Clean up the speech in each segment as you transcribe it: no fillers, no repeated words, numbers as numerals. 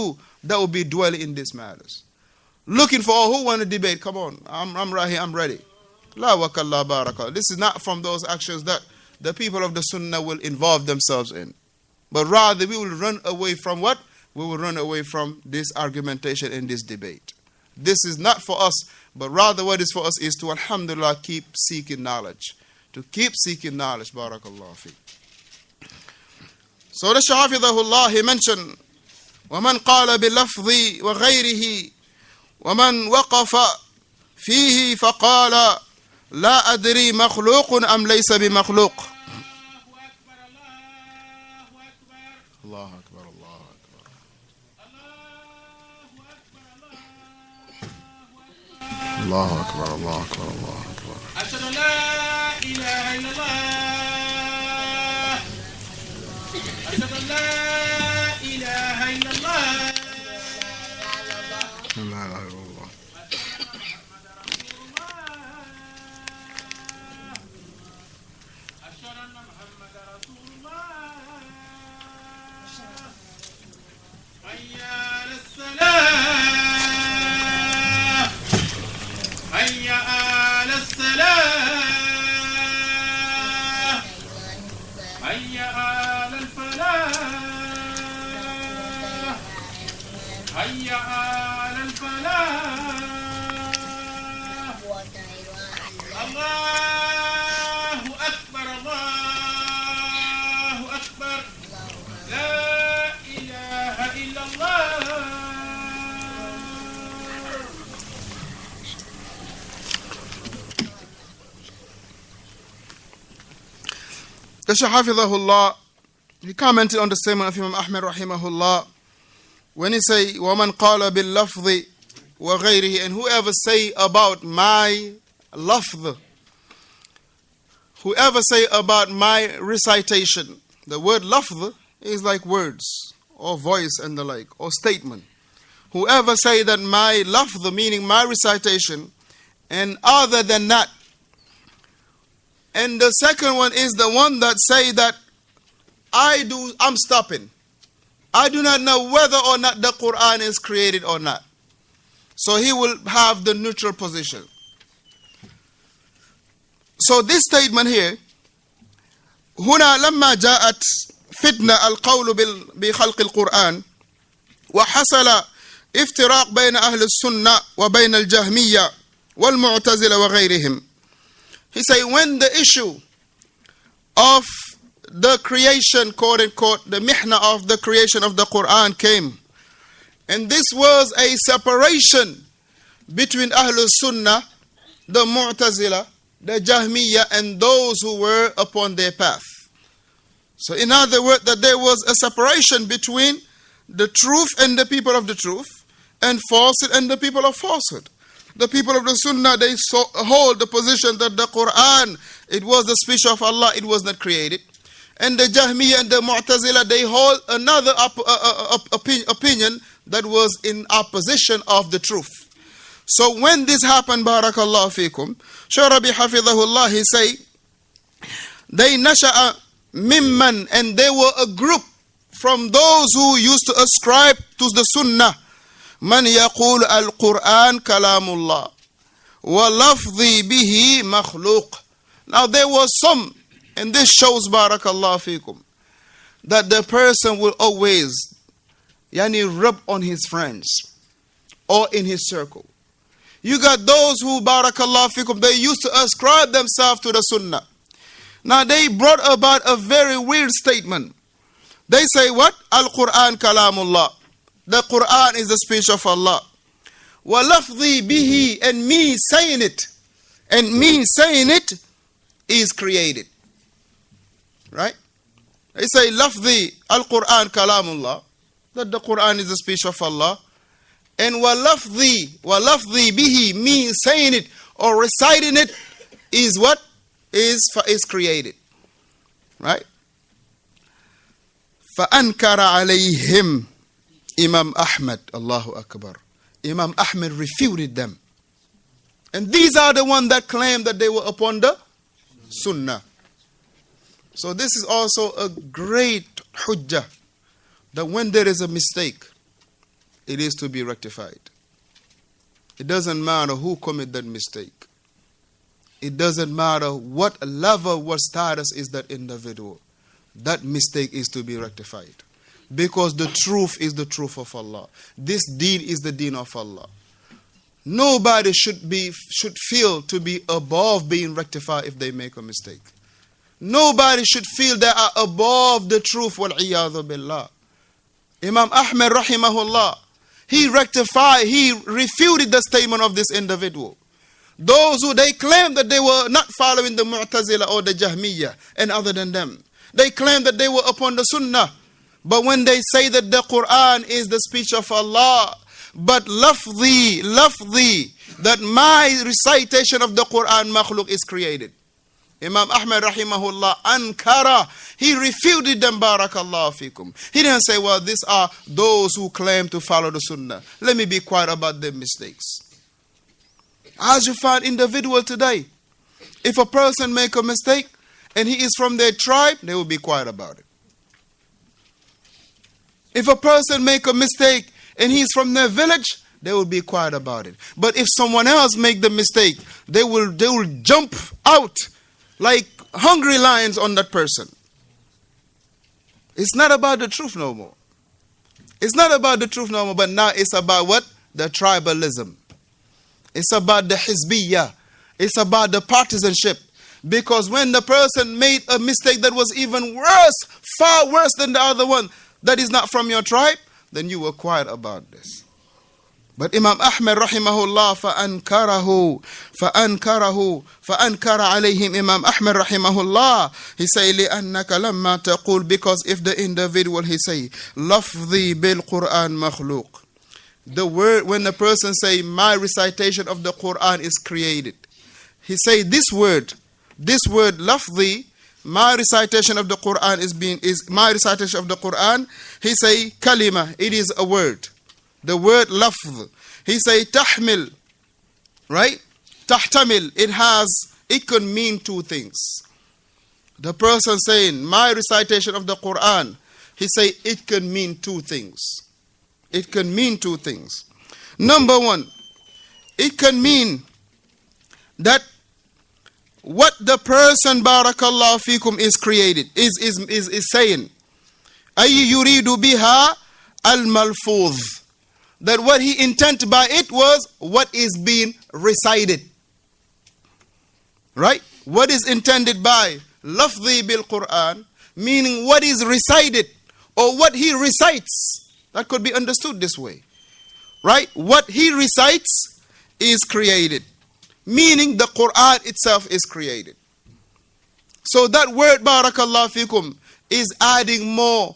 you that will be dwelling in these matters. Looking for, who want to debate? Come on, I'm right here, I'm ready. La wakallah baraka. This is not from those actions that the people of the Sunnah will involve themselves in. But rather we will run away from what? We will run away from this argumentation and this debate. This is not for us, but rather what is for us is to, alhamdulillah, keep seeking knowledge. To keep seeking knowledge, barakallah fi. So the Shaykh hafidhahullah, he mentioned, وَمَنْ قَالَ بِاللَّفْظِ وَغَيْرِهِ وَمَنْ وَقَفَ فِيهِ فَقَالَ لَا أَدْرِي مَخْلُوقٌ أَمْ لَيْسَ بِمَخْلُوقٍ. الله أكبر الله أكبر الله أكبر الله أكبر الله أكبر. أشهد أن لا إله إلا الله. أشهد أن لا إله إلا الله. لا إله إلا الله. أشهد أن محمد رسول الله. حي على الصلاة. حي على الصلاة. حي على الفلاح. حي على الفلاح. الله أكبر الله أكبر. لا إله إلا الله. The Shaykh hafidhahullah, he commented on the statement of Imam Ahmed rahimahullah when he say, وَمَنْ قَالَ بِاللَّفْظِ وَغَيْرِهِ, and whoever say about my lafz, whoever say about my recitation. The word lafz is like words or voice and the like, or statement. Whoever say that my lafz, meaning my recitation, and other than that. And the second one is the one that say that I'm stopping. I do not know whether or not the Quran is created or not. So he will have the neutral position. So this statement here, هنا لما جاءت فتنة القول بخلق القرآن وحصل افتراق بين أهل السنة وبين الجهمية والمعتزلة وغيرهم. He say when the issue of the creation, quote unquote, the mihna of the creation of the Quran came, and this was a separation between Ahlul Sunnah, the Mu'tazila, the Jahmiyyah, and those who were upon their path. So in other words, that there was a separation between the truth and the people of the truth, and falsehood and the people of falsehood. The people of the Sunnah, they hold the position that the Quran, it was the speech of Allah, it was not created. And the Jahmiyyah and the Mu'tazila, they hold another opinion that was in opposition of the truth. So when this happened, barakallahu fikum, Shaykh Rabee hafidhahullah, he say, they nasha'a mimman, and they were a group from those who used to ascribe to the Sunnah, man yaqul al-Quran kalamullah wa lafzi bihi makhluq. Now there was some, and this shows, barakallahu fikum, that the person will always rub on his friends or in his circle. You got those who, barakallahu fikum, they used to ascribe themselves to the Sunnah. Now they brought about a very weird statement. They say what? Al-Quran kalamullah. The Quran is the speech of Allah. Wa lafzi bihi, and me saying it. And me saying it is created. Right? They say lafzi al-Quran kalamullah, that the Quran is the speech of Allah. And wa lafzi bihi, me saying it or reciting it is what? Is created. Right? فَأَنْكَرَ عَلَيْهِمْ Imam Ahmed, Allahu Akbar. Imam Ahmed refuted them. And these are the ones that claim that they were upon the Sunnah. So this is also a great hujjah, that when there is a mistake, it is to be rectified. It doesn't matter who committed that mistake. It doesn't matter what level, what status is that individual. That mistake is to be rectified. Because the truth is the truth of Allah. This deen is the deen of Allah. Nobody should feel to be above being rectified if they make a mistake. Nobody should feel they are above the truth. Wal-iyadhu billah. Imam Ahmad rahimahullah, he refuted the statement of this individual. Those who they claim that they were not following the Mu'tazila or the Jahmiyyah and other than them. They claim that they were upon the Sunnah. But when they say that the Quran is the speech of Allah, but lafzi, that my recitation of the Quran makhluk is created. Imam Ahmad rahimahullah ankara, he refuted them, barakallahu fikum. He didn't say, well, these are those who claim to follow the Sunnah. Let me be quiet about their mistakes. As you find individual today, if a person make a mistake and he is from their tribe, they will be quiet about it. If a person make a mistake and he is from their village, they will be quiet about it. But if someone else make the mistake, they will jump out like hungry lions on that person. It's not about the truth no more. It's not about the truth no more, but now it's about what? The tribalism. It's about the hizbiyah. It's about the partisanship. Because when the person made a mistake that was even worse, far worse than the other one, that is not from your tribe, then you were quiet about this. But Imam Ahmad rahimahullah فأنكر عليهم Imam Ahmad rahimahullah, he say لأنك لما تقول, because if the individual he say لفظي بالقرآن مخلوق, the word, when the person say my recitation of the Quran is created, he say this word lafzi, my recitation of the Quran is my recitation of the Quran, he say kalima, it is a word. The word lafz, he say tahmil, right? Tahtamil, it can mean two things. The person saying my recitation of the Quran, he say it can mean two things. It can mean two things. Number one, it can mean that what the person barakallahu fikum is created, is saying. Ay yuridu biha al-malfuz. That what he intended by it was what is being recited. Right? What is intended by lafzi bil Quran, meaning what is recited or what he recites. That could be understood this way. Right? What he recites is created. Meaning the Quran itself is created. So that word barakallahu fikum is adding more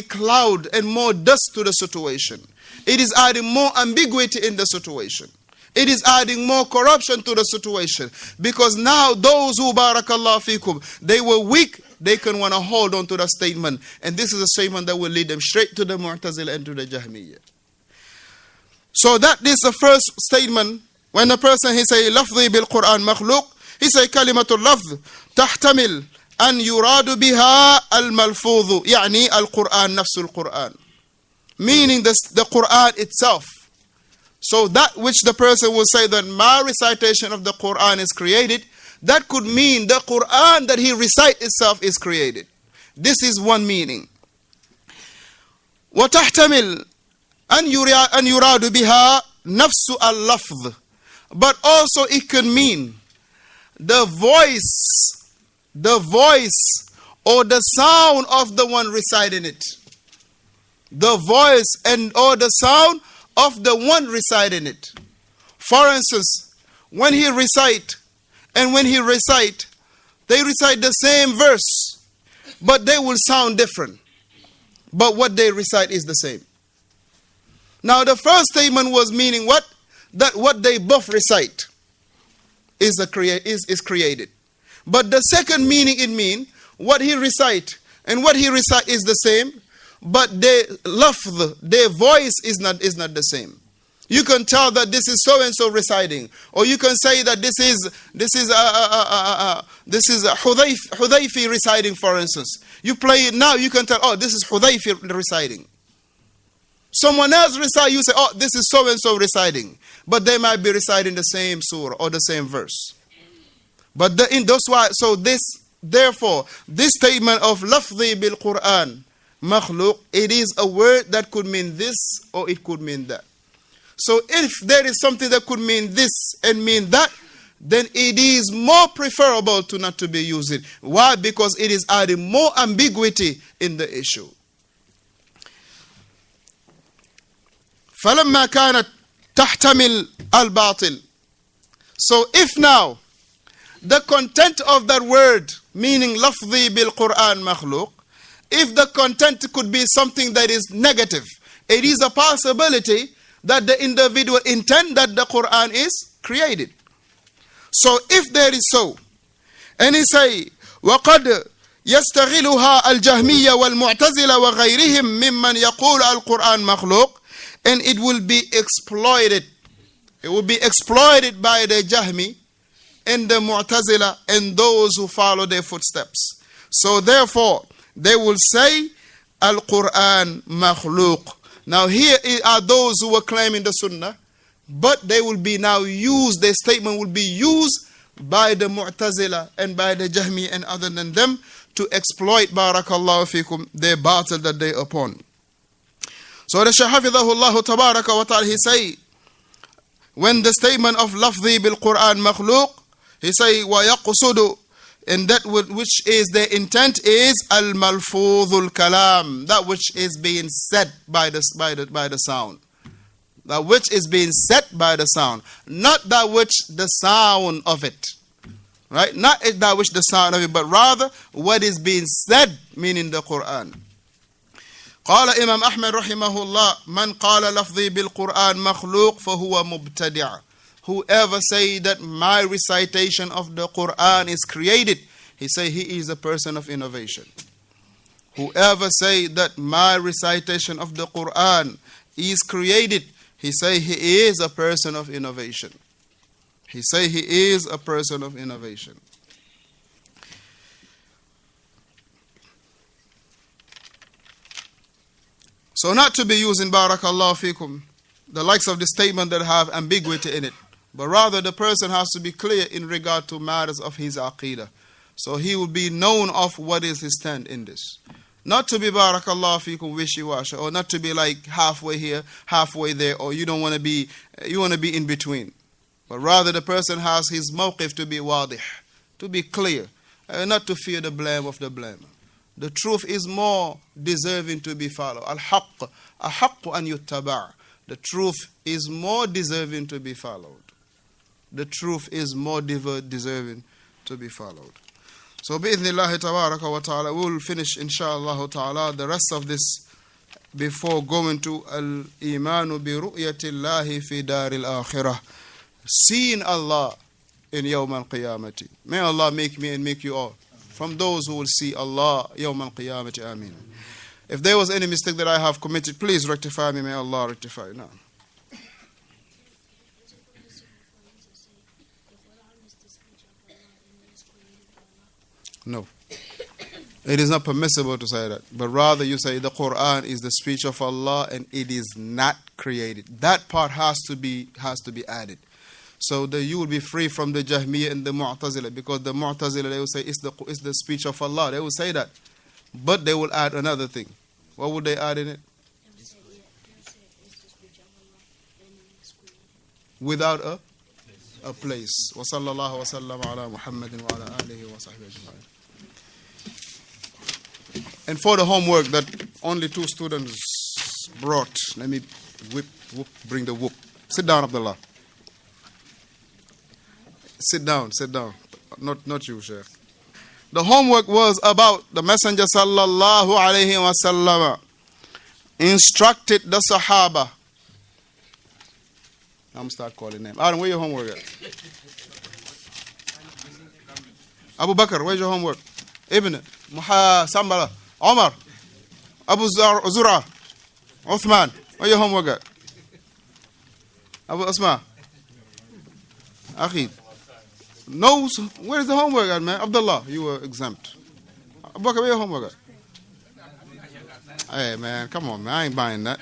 cloud and more dust to the situation. It is adding more ambiguity in the situation. It is adding more corruption to the situation. Because now those who barakallahu fikum, they were weak, they can want to hold on to the statement. And this is a statement that will lead them straight to the Mu'tazila and to the Jahmiyyah. So that is the first statement. When the person he say lafzi bil Quran makhluq, he say kalimatul lafz tahtamil an yuradu biha al malfudhu, yani al Quran nafsul Quran, meaning the Quran itself. So that which the person will say that my recitation of the Quran is created, that could mean the Quran that he recite itself is created. This is one meaning. وتحتمل أن يراد بها نفس اللفظ, but also it can mean the voice or the sound of the one reciting it. The voice and or the sound of the one reciting it. For instance, when he recite and when he recite, they recite the same verse, but they will sound different. But what they recite is the same. Now the first statement was meaning what? That what they both recite is created. But the second meaning it means what he recite and what he recite is the same, but their voice is not the same. You can tell that this is so and so reciting, or you can say that this is Hudayfi reciting, for instance. You play it now, you can tell, oh, this is Hudayfi reciting. Someone else recite, you say, oh, this is so and so reciting. But they might be reciting the same surah or the same verse. But therefore, this statement of lafzi bil Quran, makhluq, it is a word that could mean this or it could mean that. So if there is something that could mean this and mean that, then it is more preferable to not to be used. Why? Because it is adding more ambiguity in the issue. فَلَمَّا كَانَتْ تَحْتَمِلْ الْبَاطِلِ. So if now the content of that word, meaning lafzi bil Quran makhluq, if the content could be something that is negative, it is a possibility that the individual intend that the Quran is created. So if there is so, and he say, وَقَدْ يَسْتَغِلُهَا الْجَهْمِيَّةِ وَالْمُعْتَزِلَةِ وَغَيْرِهِمْ مِمَّنْ يَقُولُ الْقُرْآنُ مَخْلُوقٌ. And it will be exploited. It will be exploited by the Jahmi and the Mu'tazila and those who follow their footsteps. So therefore, they will say, Al-Quran makhluq. Now here are those who were claiming the Sunnah, but they will be now used, their statement will be used by the Mu'tazila and by the Jahmi and other than them to exploit, barakallahu fikum, their battle that they upon. So the Shaykh hafidhahullah tabaraka wa ta'ala, he say, when the statement of lafzi bil Quran makhluq, he say, wa yaqsudu, and that which is the intent is al malfuzul kalam, that which is being said by the sound. That which is being said by the sound, not that which the sound of it. Right? Not that which the sound of it, but rather what is being said, meaning the Quran. قال إمام أحمد رحمه الله من قال لفظي بالقرآن مخلوق فهو مبتدع. Whoever say that my recitation of the Quran is created, he say he is a person of innovation. Whoever say that my recitation of the Quran is created, he say he is a person of innovation. He say he is a person of innovation. So not to be using barakallahu fikum the likes of the statement that have ambiguity in it, but rather the person has to be clear in regard to matters of his aqidah. So he will be known of what is his stand in this. Not to be barakallahu fikum wishy-washy, or not to be like halfway here, halfway there, or you want to be in between. But rather the person has his mawqif to be wadih, to be clear, and not to fear the blame of the blamer. The truth is more deserving to be followed. Al-haqq, ahaqqu an yuttaba'. The truth is more deserving to be followed. The truth is more deserving to be followed. So, bi'idhnillahi tabaraka wa ta'ala, we will finish, inshallah ta'ala, the rest of this before going to al-imanu bi ru'yatillahi fi daril akhirah. Seeing Allah in yawm al-qiyamati. May Allah make me and make you all from those who will see Allah yawm al-qiyamati. Ameen. If there was any mistake that I have committed, please rectify me. May Allah rectify. No. No. It is not permissible to say that. But rather you say the Quran is the speech of Allah and it is not created. That part has to be added. So that you will be free from the Jahmiyyah and the Mu'tazila, because the Mu'tazila, they will say it's the speech of Allah. They will say that. But they will add another thing. What would they add in it? Without a place. Wa sallallahu wa sallam ala Muhammadin wa ala alihi wa sahbihi ajma'in. And for the homework that only 2 students brought, let me bring the whoop. Sit down, Abdullah. Sit down. Not you, Shaykh. The homework was about the Messenger sallallahu alayhi wa sallam instructed the Sahaba. I'm going to start calling them. Adam, where your homework at? Abu Bakr, where's your homework? Ibn, Sambala, Omar, Abu Zura, Uthman, where your homework at? Abu Asma, Akhid. No, where's the homework at, man? Abdullah, you were exempt. Abu Bakr, where your homework at? Hey, man, come on, man, I ain't buying that.